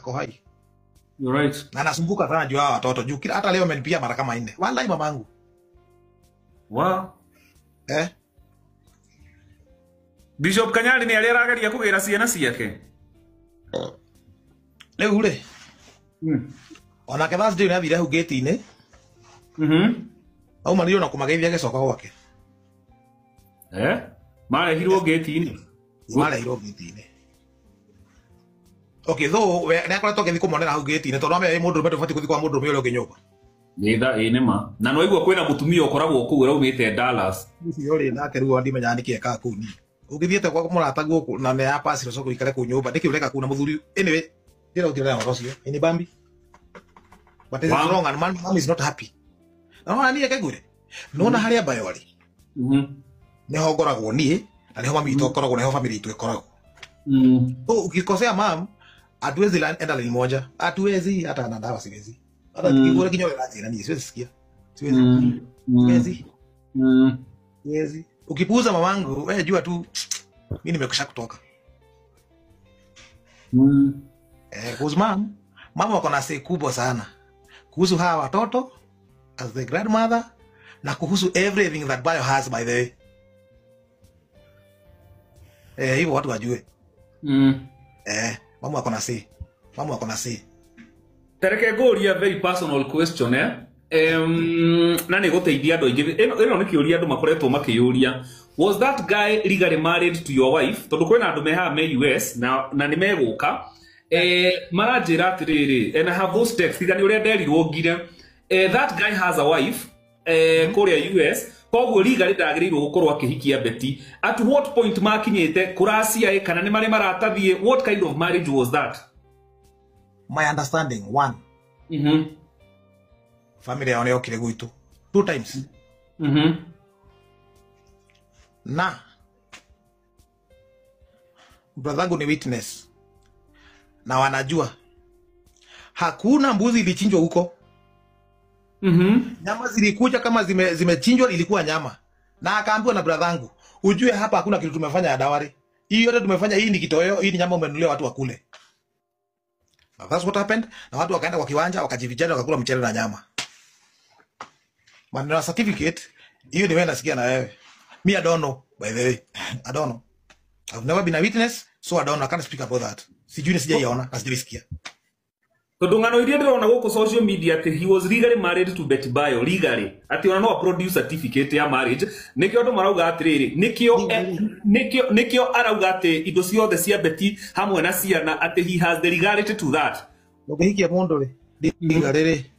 ako hai. You're right. Na nasumbuka sana juu hawa watoto juu hata leo amenipigia mara kama 4. Wallahi mamangu. Wow. Bishop Kanyari ni alirageria kugira ciana ciake. Leo ule. Ona ke Thursday ni athire hu gate-ini. Au manio na kumageithia gecoka gwake. Marehirwo gate-ini. Marehirwo gate-ini. Okay, though we na akoretwo githiko monera hu gate-ini tondu ame mundu meto fati kuthikwa mundu mwe ule nyumba. Nitha inema. Na no igwa kwina mutumia ukoragwo ku uraumite Dallas. Icio ri nake ruo ndimenya niki eka ku ni. Ugithiete kwa murata guku na ne apasi roco ikare ku nyumba ndiki ureka ku na muthuri anyway ndira utirera rocio ini bambi. But it's wrong and mom is not happy. No ani yake gure. No na haria bayo ari. Ne hogoragwo nie na ne ho mami itokoragwo ne ho family itu ikoragwo. Ukikosea mam atuwezi enda line moja. Atuwezi hata na dawa siwezi. Hata kigore kinyole la tena ni siwezi sikia. Siwezi. Siwezi. Siwezi. Ukipuuza mamangu wewe jua tu mimi nimekwisha kutoka. Kuhusu mama wako na say kubwa sana. Kuhusu hawa watoto as the grandmother na kuhusu everything that Bayo has by the way. Hivyo watu wajue. Mama wako na say. Mama wako na say. Tereke goria very personal question na ni guteithia andu ingi ino ni kiuria andu makoretwo makiyuria. Was that guy legally married to your wife? Tondu kwena andu meha me US na ni meguka marajira atiriri and I have those texts igani uria nderirwo ngire that guy has a wife kuria US koguo legally ndagirirwo gukorwo akihikia Betty. At what point makinyite kuracia kana ni mari maratathie? What kind of marriage was that? My understanding, one. Family yao yokire gwitu 2 times. Na brother ni witness. Na wanajua hakuna mbuzi ilichinjwa huko. Nyama zilikuja kama zimechinjwa ilikuwa nyama. Na akaambiwa na brother ujue hapa hakuna kitu tumefanya ya dawari. Hii yote tumefanya hii ni kitoweo, hii ni nyama umenunulia watu wakule. That's what happened. Na watu wakaenda kwa kiwanja wakajivichana wakakula mchele na nyama. Maneno certificate hiyo ni wewe nasikia na wewe. Me I don't know by the way. I don't know. I've never been a witness so I don't know. I can't speak about that. Sijui sijaiona na sijisikia. Tondungano iria ndirona guku social media ati he was legally married to Betty Bayo legally. Ati ona no produce certificate ya marriage. Nikio andu marauga atiriri. Nikio arauga ati indo ciothe cia Betty hamwe na ciana ati he has the legality to that. Ndugihikia mundu ri. Legality.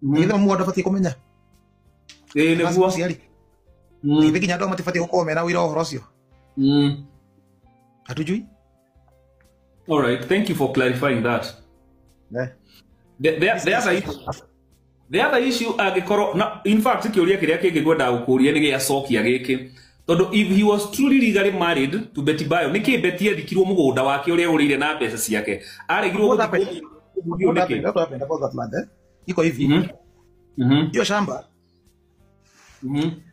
Nitho mundu afati kumenya. Neguo. Ni bikinya ndo matifati gukomera wira uhoro cio. Hatujui. All right, thank you for clarifying that. The other issue agikoro in fact kiuria kiria kingigwenda gukuria ni gia cokia giki tondu if he was truly legally married to Betty Bayo niki Betty athikirwo mugunda wake uria urire na mbeca ciake aregirwo iko hivi hiyo shamba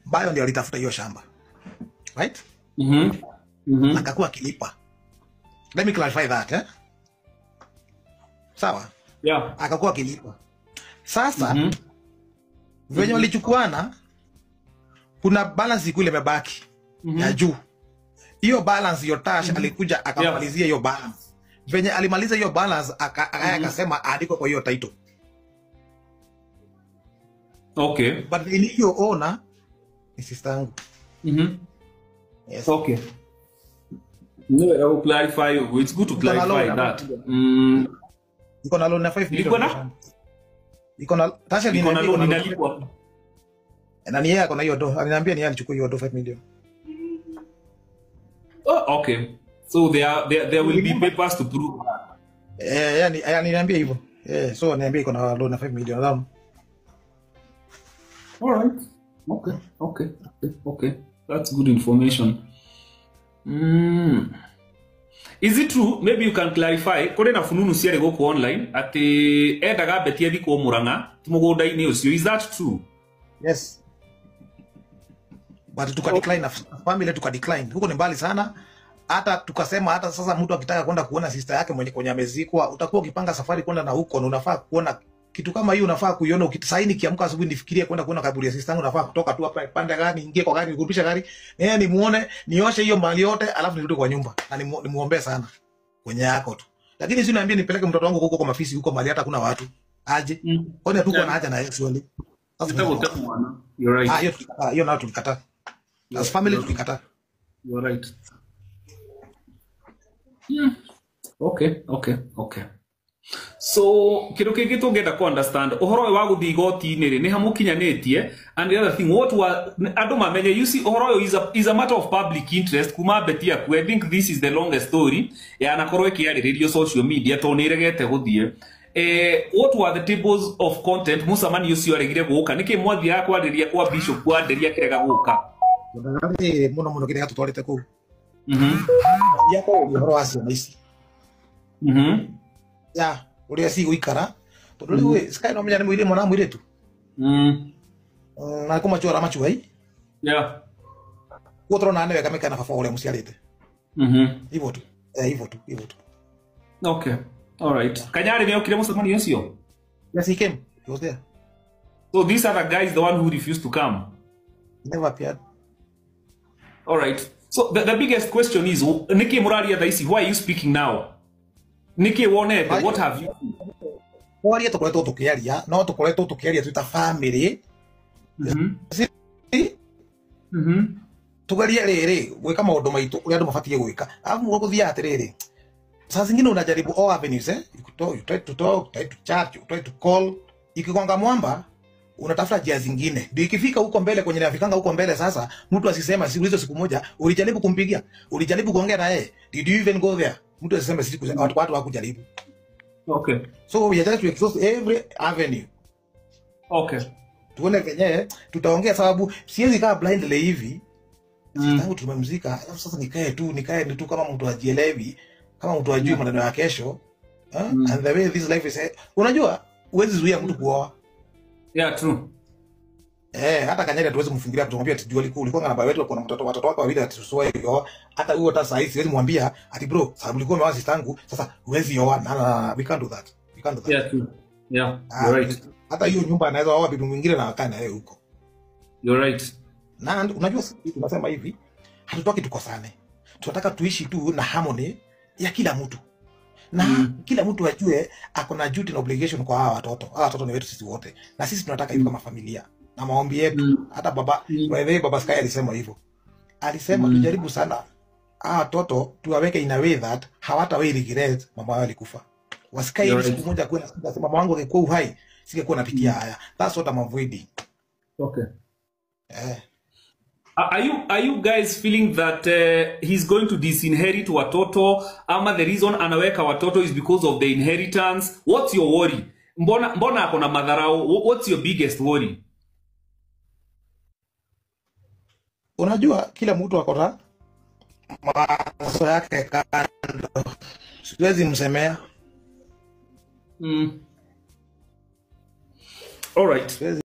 Bayo ndio alitafuta hiyo shamba right akakuwa kilipa. Let me clarify that sawa. Yeah. Akakuwa kilipa. Sasa venye walichukuana kuna balance kule imebaki ya juu. Hiyo balance hiyo Tash alikuja akamalizia hiyo balance. Venye alimaliza hiyo balance akasema andiko kwa hiyo title. Okay. But the initial owner ni sister yangu. Yes. Okay. No, I will clarify. It's good to clarify that. Iko na loan na 5 million. Iko na Tasha iko na loan inalipwa. Na ni yeye ako na hiyo do. Aliniambia ni yeye alichukua hiyo do 5 million. Oh, okay. So there will be papers to prove. Yani aliniambia hivyo. So ananiambia iko na loan na 5 million. All right. Okay. That's good information. Is it true? Maybe you can clarify. Kore na fununu ciari goku online ati endaga Betty athikwo Murang'a mugunda-ini ucio. Is that true? Yes. But tuka decline na family tuka decline. Huko ni mbali sana. hata tukasema hata sasa mtu akitaka kwenda kuona sister yake mwenye kwenye amezikwa, utakuwa ukipanga safari kwenda na huko, na unafaa kuona kitu kama hiyo, unafaa kuiona ukisaini kiamka asubuhi nifikirie kwenda kuona kaburi ya sister yangu, unafaa kutoka tu hapa pande gani, ingie kwa gari, nikurudisha gari, nimuone, nioshe hiyo mali yote, alafu nirudi kwa nyumba na nimuombe sana kwenye yako tu. Lakini si niambie nipeleke mtoto wangu huko kwa mafisi huko mali hata kuna watu aje. Kwani hatuko na haja na yeye swali. You're right. Hiyo nao tulikataa. As family tulikataa. You're right. Okay. So kitu kingi tungenda ku understand uhoro wa guthi igoti-inĩ rĩ nĩ hamukinyanĩtie, and the other thing what were andũ mamenye, you see uhoro is a matter of public interest kuma beti aku. I think this is the longest story yanakorwo ĩkĩarĩrĩrio social media to nĩ ĩregete gũthiĩ. What were the tables of content musamani ũcio aregire gũka nĩkĩ mwathiaga kwarĩria kwa bishop kwanderia kĩrega gũka muno kĩrĩa tutwarĩte kũu yako uhoro wa ciana ici ya uria si guikara tondu riu sky no menya ni mwire mwana mwire tu na kuma chora machuai yeah wotro na neweka mekana baba uria muciarite hivyo tu hivyo tu. Okay, all right. Kanyari ni okire musamani ũcio? Yes, he came. He was there. So these are the guys, the one who refused to come? Never appeared. All right. So the biggest question is, Niki Muraria Daisi, why are you speaking now? Niki Wonete, what have you? Waria tukoretwo tukiaria, no tukoretwo tukiaria twita family. Tugaria riri, gwika maundu maitu uria andu mabatie gwika. Alafu guthia atiriri. Saa zingine unajaribu all avenues you try to talk, try to chat, you try to call. Ikigonga mwamba unatafuta njia zingine. Ndio ikifika huko mbele kwenye nafikanga huko mbele sasa mtu asisema siku hizo siku moja ulijaribu kumpigia, ulijaribu kuongea na yeye. Did you even go there? Mtu asisema siku watu wakujaribu. Okay. So we are just to exhaust every avenue. Okay. Tuone venye tutaongea sababu siwezi kaa blindly hivi. Tangu tumemzika, sasa nikae tu kama mtu ajielewi, kama mtu ajui maneno ya kesho. And the way this life is, unajua huwezi zuia mtu kuoa. Yeah, true. Hata Kanyari tuwezi kumfungilia kutumwambia ati jua ulikuwa na baba wetu kuna watoto wako wawili ati tusoe hiyo. Hata huyo hata sasa siwezi mwambia ati bro, sababu ulikuwa umeoa sister yangu, sasa huwezi oa. Na we can't do that. Yeah, true. Yeah, you're right. Hata hiyo nyumba anaweza oa bibi mwingine na akana yeye huko. You're right. Na unajua sisi tunasema hivi, hatutaki tukosane. Tunataka tuishi tu na harmony ya kila mtu. Na kila mtu ajue ako na duty na obligation kwa hawa watoto. Hawa watoto ni wetu sisi wote. Na sisi tunataka hivi kama familia. Na maombi yetu, hata baba, baba Sky alisema hivyo. Alisema tujaribu sana hawa watoto tuwaweke in a way that hawatawahi regret mama wao alikufa. Wasikae siku moja kwenda sema mama wangu angekuwa uhai, singekuwa napitia haya. That's what I'm avoiding. Okay. Are you guys feeling that he's going to disinherit watoto, ama the reason anaweka watoto is because of the inheritance? What's your worry? Mbona akona madharau? What's your biggest worry? Unajua kila mtu akona mawazo yake kando. Siwezi msemea. All right.